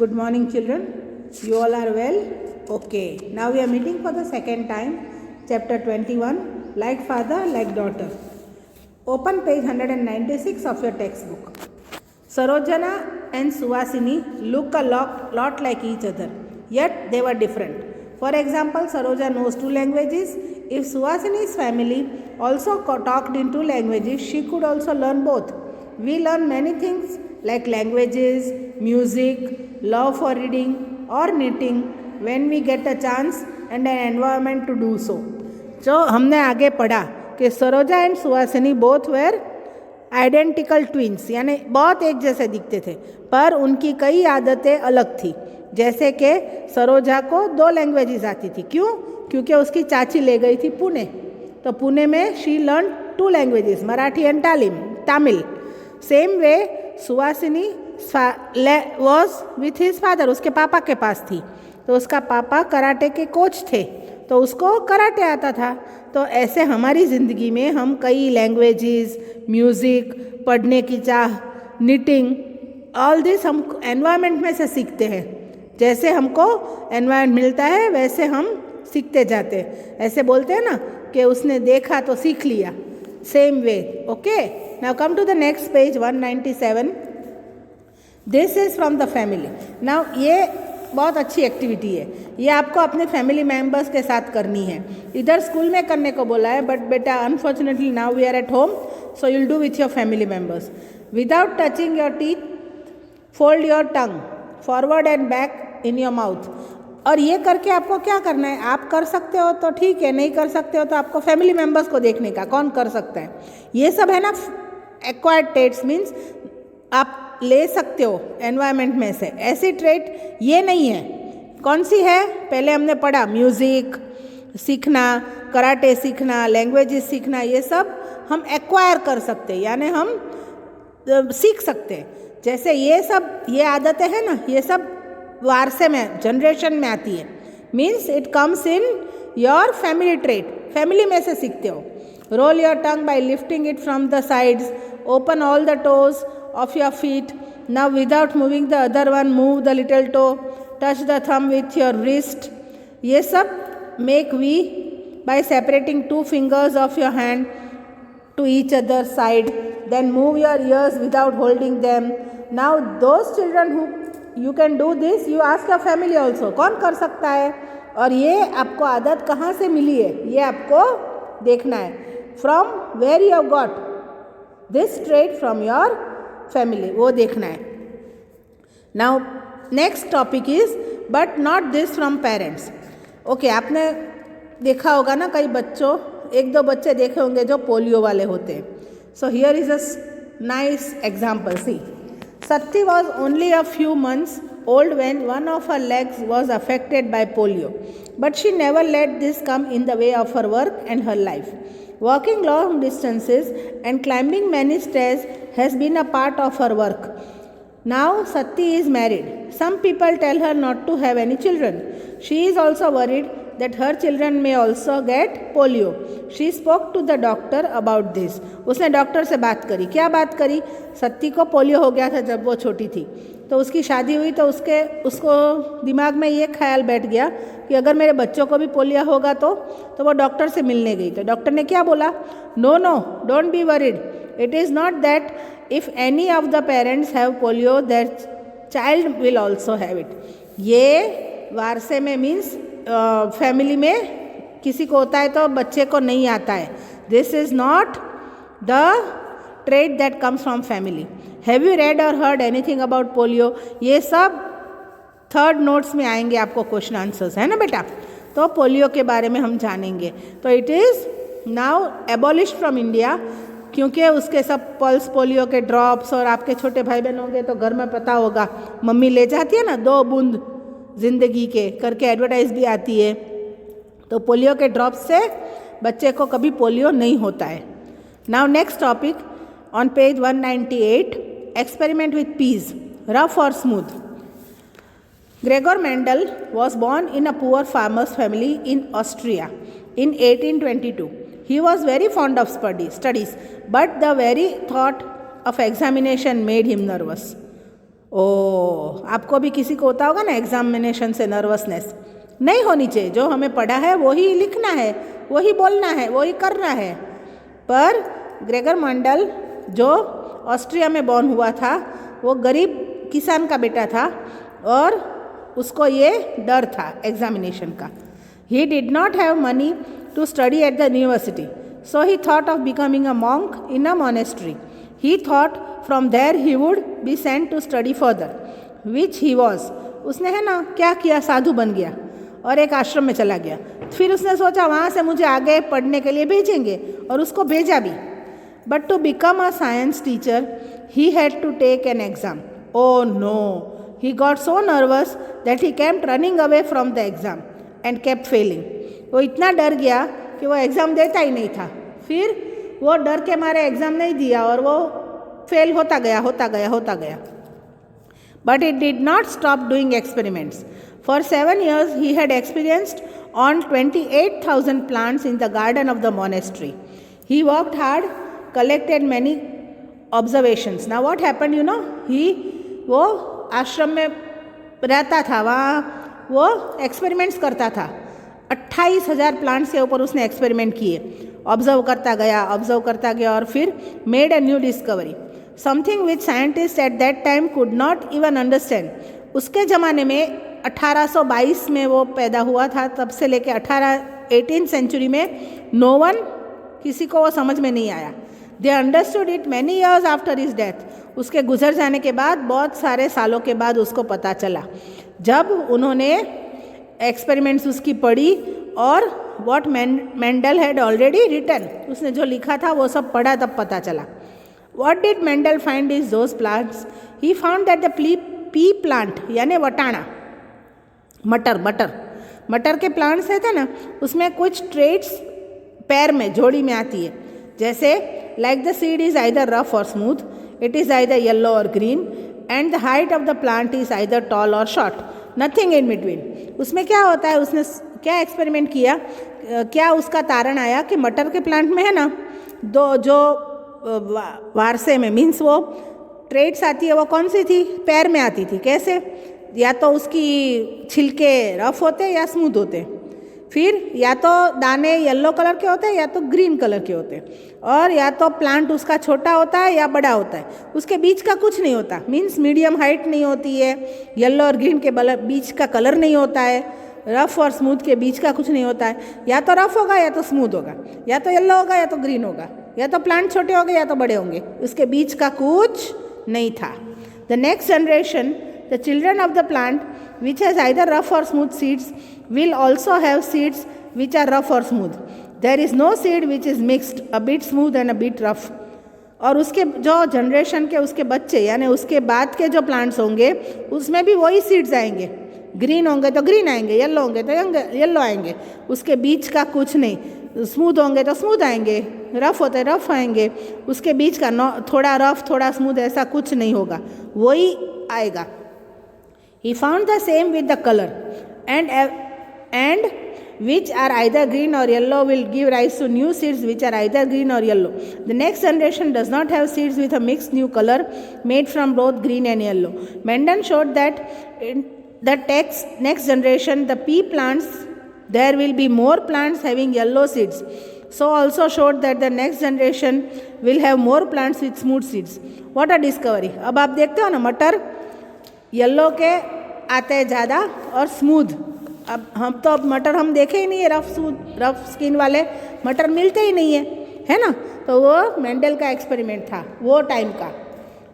Good morning, children. You all are well? Okay. Now we are meeting for the second time. Chapter 21, Like Father, Like Daughter. Open page 196 of your textbook. Sarojana and Suhasini look a lot like each other, yet they were different. For example, Saroja knows 2 languages. If Suhasini's family also talked in 2 languages, she could also learn both. We learn many things like languages, music, love for reading or knitting when we get a chance and an environment to do so. जो हमने आगे पढ़ा कि Saroja and Suhasini both where identical twins, यानी बहुत एक जैसे दिखते थे, पर उनकी कई आदतें अलग थी. जैसे कि सरोजा को 2 लैंग्वेजेस आती थी. क्यों? क्योंकि उसकी चाची ले गई थी पुणे, तो पुणे में she learn 2 languages, Marathi and Tamil. Same way Suhasini was with his father, उसके पापा के पास थी, तो उसका पापा कराटे के कोच थे, तो उसको कराटे आता था. तो ऐसे हमारी ज़िंदगी में हम कई लैंग्वेजेस, म्यूज़िक, पढ़ने की चाह, निटिंग, ऑल दिस हम एनवायरनमेंट में से सीखते हैं. जैसे हमको एनवायरनमेंट मिलता है वैसे हम सीखते जाते हैं. ऐसे बोलते हैं ना कि उसने देखा तो सीख लिया. Same way. Okay, now come to the next page 197. This is from the family. Now ये बहुत अच्छी एक्टिविटी है, ये आपको अपने फैमिली मेम्बर्स के साथ करनी है. इधर स्कूल में करने को बोला है, बट बेटा unfortunately now we are at home, so you'll do with your family members. Without touching your teeth, fold your tongue forward and back in your mouth. और ये करके आपको क्या करना है? आप कर सकते हो तो ठीक है, नहीं कर सकते हो तो आपको फैमिली मेम्बर्स को देखने का कौन कर सकता है. ये सब है ना एक्वायर्ड ट्रेट्स, मीन्स आप ले सकते हो एनवायरनमेंट में से. ऐसी ट्रेट ये नहीं है. कौन सी है? पहले हमने पढ़ा म्यूज़िक सीखना, कराटे सीखना, लैंग्वेजेस सीखना, ये सब हम एक्वायर कर सकते हैं, यानी हम सीख सकते हैं. जैसे ये आदतें हैं ना, ये सब वारसे में, जनरेशन में आती है. Means it comes in your family trait, family में से सीखते हो. Roll your tongue by lifting it from the sides. Open all the toes of your feet. Now without moving the other one, move the little toe, touch the thumb with your wrist. ये सब make we by separating 2 fingers of your hand to each other side. Then move your ears without holding them. Now those children who you can do this, you ask your family also, कौन कर सकता है और ये आपको आदत कहाँ से मिली है, ये आपको देखना है. From where you have got this trait from your family, वो देखना है. Now next topic is but not this from parents. Okay, आपने देखा होगा ना, कई बच्चों, 1-2 बच्चे देखे होंगे जो पोलियो वाले होते हैं. So here is a nice example. See, Satti was only a few months old when one of her legs was affected by polio, but she never let this come in the way of her work and her life. Walking long distances and climbing many stairs has been a part of her work. Now Satti is married. Some people tell her not to have any children. She is also worried that her children may also get polio. She spoke to the doctor about this. उसने doctor से बात करी. क्या बात करी? सत्ती को polio हो गया था जब वो छोटी थी, तो उसकी शादी हुई तो उसको दिमाग में ये ख्याल बैठ गया कि अगर मेरे बच्चों को भी पोलियो होगा तो वो डॉक्टर से मिलने गई. तो डॉक्टर ने क्या बोला? No, don't be worried. It is not that if any of the parents have polio that child will also have it. ये वारसे में मीन्स फैमिली में किसी को होता है तो बच्चे को नहीं आता है. This is not the trait that comes from family. Have you read or heard anything about polio? ये सब 3rd नोट्स में आएंगे आपको क्वेश्चन आंसर्स, है ना बेटा. तो पोलियो के बारे में हम जानेंगे. तो it is now abolished from India, क्योंकि उसके सब पल्स पोलियो के ड्रॉप्स, और आपके छोटे भाई बहन होंगे तो घर में पता होगा, मम्मी ले जाती है ना 2 बूंद ज़िंदगी के करके एडवर्टाइज भी आती है. तो पोलियो के ड्रॉप्स से बच्चे को कभी पोलियो नहीं होता है. Now next topic on page 198, experiment with peas, rough or smooth. Gregor Mendel was born in a poor farmer's family in Austria in 1822. He was very fond of studies, but the very thought of examination made him nervous. ओ, आपको भी किसी को होता होगा ना examination से nervousness, नहीं होनी चाहिए। जो हमें पढ़ा है वही लिखना है, वही बोलना है, वही करना है। पर ग्रेगर मेंडल जो ऑस्ट्रिया में बॉर्न हुआ था, वो गरीब किसान का बेटा था और उसको ये डर था एग्जामिनेशन का। He did not have money to study at the university, so he thought of becoming a monk in a monastery. He thought from there he would be sent to study further, which he was. उसने है ना क्या किया, साधु बन गया और एक आश्रम में चला गया। फिर उसने सोचा वहाँ से मुझे आगे पढ़ने के लिए भेजेंगे, और उसको भेजा भी। But to become a science teacher he had to take an exam. Oh no, he got so nervous that he kept running away from the exam and kept failing. वो इतना डर गया कि वो एग्ज़ाम देता ही नहीं था। फिर वो डर के मारे एग्ज़ाम नहीं दिया और वो फेल होता गया। But it did not stop doing experiments. For 7 years he had experienced on 28,000 plants in the garden of the monastery. He worked hard, collected many observations. Now what happened, you know, वो आश्रम में रहता था, वहाँ वो experiments करता था। 28,000 plants के ऊपर उसने एक्सपेरिमेंट किए, ऑब्जर्व करता गया और फिर made a new discovery, something which scientist at that time could not even understand. उसके ज़माने में 1822 में वो पैदा हुआ था, तब से लेके 18th सेंचुरी में नो वन, किसी को वो समझ में नहीं आया। They understood it many years after his death. उसके गुजर जाने के बाद, बहुत सारे सालों के बाद उसको पता चला, जब उन्होंने एक्सपेरिमेंट्स उसकी पढ़ी और what Mendel had already written, उसने जो लिखा था वो सब पढ़ा, तब पता चला। What did Mendel find is those plants? He found that the P plant, यानी वटाना, मटर के प्लांट्स रहते ना, उसमें कुछ ट्रेट्स पैर में, जोड़ी में आती है। जैसे like the seed is either rough or smooth, it is either yellow or green, and the height of the plant is either tall or short, nothing in between. उसमें क्या होता है, उसने क्या एक्सपेरिमेंट किया, क्या उसका तारण आया कि मटर के प्लांट में है ना, दो जो वारसे में मीन्स वो ट्रेट्स आती है, वो कौन सी थी, पैर में आती थी। कैसे? या तो उसकी छिलके रफ होते या स्मूथ होते, फिर या तो दाने येलो कलर के होते हैं या तो ग्रीन कलर के होते हैं, और या तो प्लांट उसका छोटा होता है या बड़ा होता है, उसके बीच का कुछ नहीं होता। मीन्स मीडियम हाइट नहीं होती है, येलो और ग्रीन के बीच का कलर नहीं होता है, रफ़ और स्मूथ के बीच का कुछ नहीं होता है। या तो रफ़ होगा या तो स्मूथ होगा, या तो येलो होगा या तो ग्रीन होगा, या तो प्लांट छोटे होंगे या तो बड़े होंगे, उसके बीच का कुछ नहीं था। The next generation, the children of the plant which has either rough or smooth seeds will also have seeds which are rough or smooth. There is no seed which is mixed, a bit smooth and a bit rough. और उसके जो generation के उसके बच्चे यानी उसके बाद के जो प्लांट्स होंगे उसमें भी वही सीड्स आएंगे, ग्रीन होंगे तो ग्रीन आएंगे, येलो होंगे तो येलो आएंगे, उसके बीच का कुछ नहीं। स्मूथ होंगे तो स्मूथ आएंगे, रफ़ होते रफ़ आएंगे, उसके बीच का थोड़ा रफ़ थोड़ा स्मूथ ऐसा कुछ नहीं होगा, वही आएगा। He found the same with the color, and which are either green or yellow will give rise to new seeds which are either green or yellow. The next generation does not have seeds with a mixed new color made from both green and yellow. Mendel showed that in the next generation, the pea plants, there will be more plants having yellow seeds. So also showed that the next generation will have more plants with smooth seeds. What a discovery! अब आप देखते हो ना, मटर yellow के आते हैं ज़्यादा और स्मूथ। अब हम तो अब मटर हम देखे ही नहीं है, रफ स्किन वाले मटर मिलते ही नहीं है ना। तो वो मेंडल का एक्सपेरिमेंट था वो टाइम का।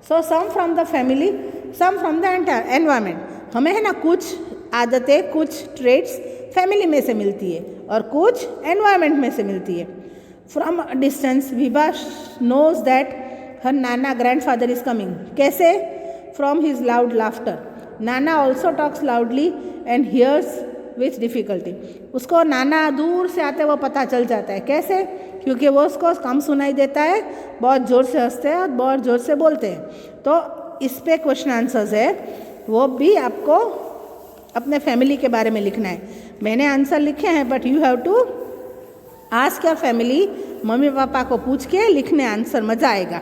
So some from the family, some from the environment. हमें है ना कुछ आदतें, कुछ ट्रेट्स फैमिली में से मिलती है और कुछ एनवायरमेंट में से मिलती है। From distance Vibha knows that her nana grandfather is coming. कैसे? From his loud laughter. Nana also talks loudly and hears with difficulty. उसको नाना दूर से आते वो पता चल जाता है। कैसे? क्योंकि वो उसको कम सुनाई देता है, बहुत ज़ोर से हंसते हैं और बहुत ज़ोर से बोलते हैं। तो इस पे क्वेश्चन आंसर्स है, वो भी आपको अपने फैमिली के बारे में लिखना है। मैंने आंसर लिखे हैं, but you have to ask your family, mummy papa को पूछ के लिखने आंसर, मज़ा आएगा।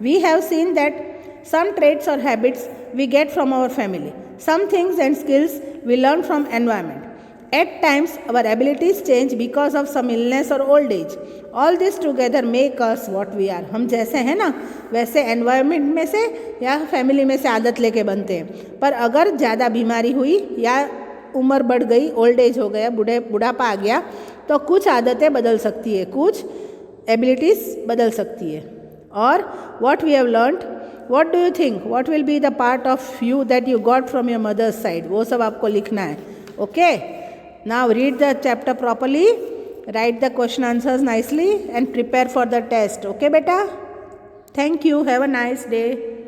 We have seen that Some traits or habits we get from our family. Some things and skills we learn from environment. At times, our abilities change because of some illness or old age. All this together make us what we are. हम जैसे हैं ना वैसे environment में से या family में से आदत लेके बनते हैं. पर अगर ज़्यादा बीमारी हुई या उम्र बढ़ गई, ओल्ड एज हो गया, बुढ़ापा आ गया, तो कुछ आदतें बदल सकती है, कुछ एबिलिटीज़ बदल सकती है. और what we have learned, what do you think, what will be the part of you that you got from your mother's side, वो सब आपको लिखना है. Okay? Now read the chapter properly, write the question answers nicely and prepare for the test. Okay beta? Thank you. Have a nice day.